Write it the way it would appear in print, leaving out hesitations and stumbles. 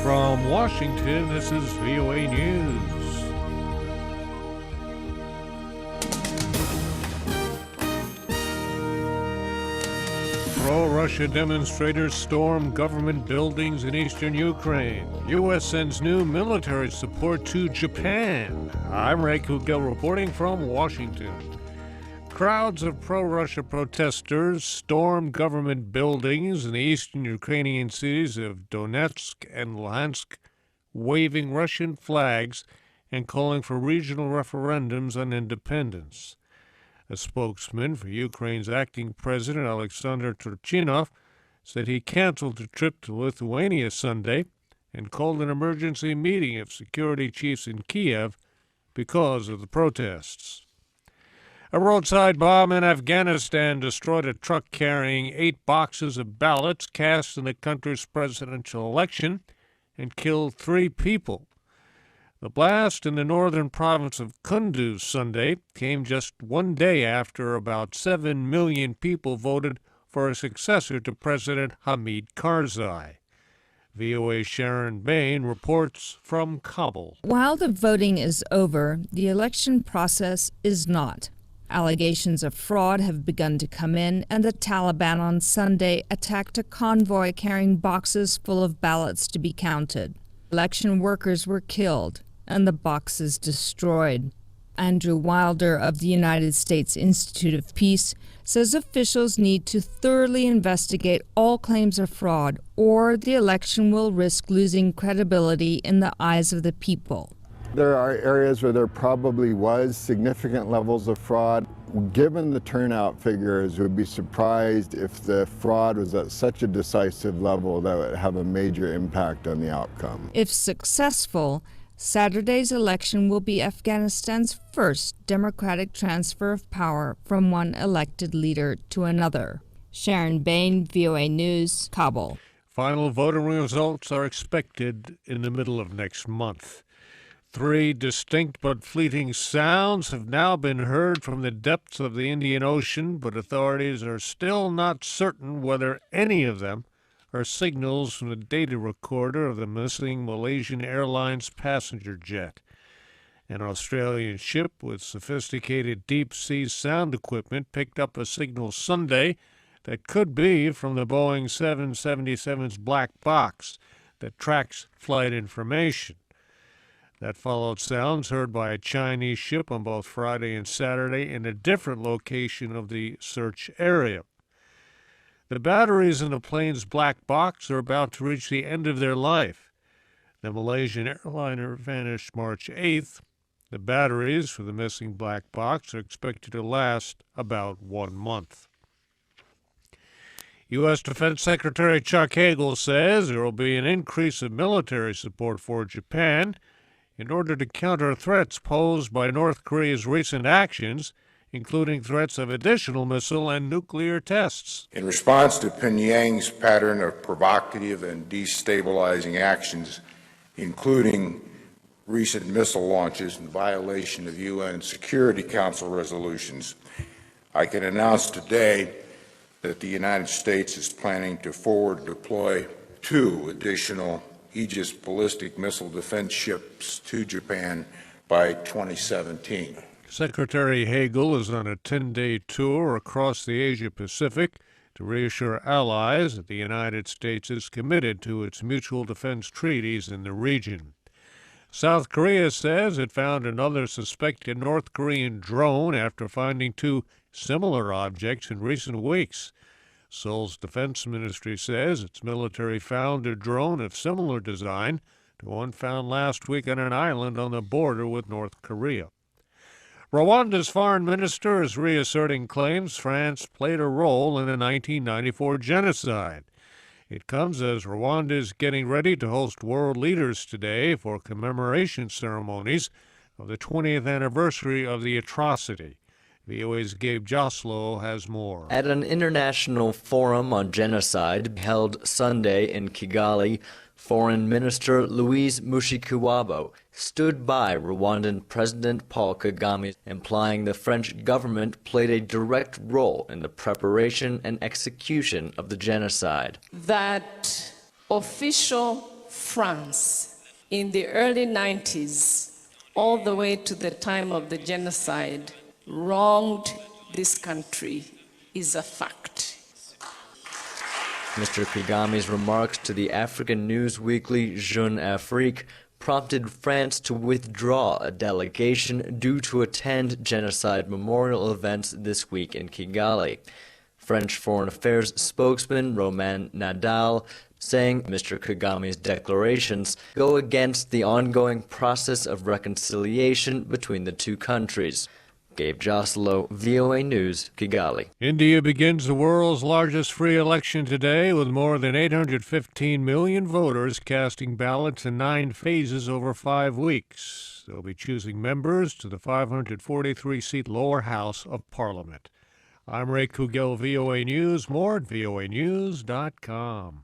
from Washington, this is VOA News. Pro-Russia demonstrators storm government buildings in eastern Ukraine. U.S. sends new military support to Japan. I'm Ray Kouguell reporting from Washington. Crowds of pro-Russia protesters stormed government buildings in the eastern Ukrainian cities of Donetsk and Luhansk, waving Russian flags and calling for regional referendums on independence. A spokesman for Ukraine's acting president, Oleksandr Turchnyov, said he canceled the trip to Lithuania Sunday and called an emergency meeting of security chiefs in Kyiv because of the protests. A roadside bomb in Afghanistan destroyed a truck carrying 8 boxes of ballots cast in the country's presidential election and killed 3 people. The blast in the northern province of Kunduz Sunday came just one day after about 7 million people voted for a successor to President Hamid Karzai. VOA Sharon Bain reports from Kabul. While the voting is over, the election process is not. Allegations of fraud have begun to come in, and the Taliban on Sunday attacked a convoy carrying boxes full of ballots to be counted. Election workers were killed and the boxes destroyed. Andrew Wilder of the United States Institute of Peace says officials need to thoroughly investigate all claims of fraud, or the election will risk losing credibility in the eyes of the people. There are areas where there probably was significant levels of fraud. Given the turnout figures, we'd be surprised if the fraud was at such a decisive level that it would have a major impact on the outcome. If successful, Saturday's election will be Afghanistan's first democratic transfer of power from one elected leader to another. Sharon Bain, VOA News, Kabul. Final voting results are expected in the middle of next month. 3 distinct but fleeting sounds have now been heard from the depths of the Indian Ocean, but authorities are still not certain whether any of them are signals from the data recorder of the missing Malaysian Airlines passenger jet. An Australian ship with sophisticated deep-sea sound equipment picked up a signal Sunday that could be from the Boeing 777's black box that tracks flight information. That followed sounds heard by a Chinese ship on both Friday and Saturday in a different location of the search area. The batteries in the plane's black box are about to reach the end of their life. The Malaysian airliner vanished March 8th. The batteries for the missing black box are expected to last about 1 month. U.S. Defense Secretary Chuck Hagel says there will be an increase of military support for Japan in order to counter threats posed by North Korea's recent actions, including threats of additional missile and nuclear tests. In response to Pyongyang's pattern of provocative and destabilizing actions, including recent missile launches in violation of UN Security Council resolutions, I can announce today that the United States is planning to forward deploy 2 additional Aegis ballistic missile defense ships to Japan by 2017. Secretary Hagel is on a 10-day tour across the Asia-Pacific to reassure allies that the United States is committed to its mutual defense treaties in the region. South Korea says it found another suspected North Korean drone after finding 2 similar objects in recent weeks. Seoul's defense ministry says its military found a drone of similar design to one found last week on an island on the border with North Korea. Rwanda's foreign minister is reasserting claims France played a role in the 1994 genocide. It comes as Rwanda is getting ready to host world leaders today for commemoration ceremonies of the 20th anniversary of the atrocity. VOA's Gabe Joslow has more. At an international forum on genocide held Sunday in Kigali, Foreign Minister Louise Mushikiwabo stood by Rwandan President Paul Kagame, implying the French government played a direct role in the preparation and execution of the genocide. That official France in the early 90s, all the way to the time of the genocide, wronged this country is a fact. Mr. Kagami's remarks to the African news weekly Jeune Afrique prompted France to withdraw a delegation due to attend genocide memorial events this week in Kigali. French Foreign Affairs spokesman Romain Nadal saying Mr. Kagami's declarations go against the ongoing process of reconciliation between the two countries. Gabe Joselo, VOA News, Kigali. India begins the world's largest free election today with more than 815 million voters casting ballots in 9 phases over 5 weeks. They'll be choosing members to the 543-seat lower house of parliament. I'm Ray Kouguell, VOA News. More at voanews.com.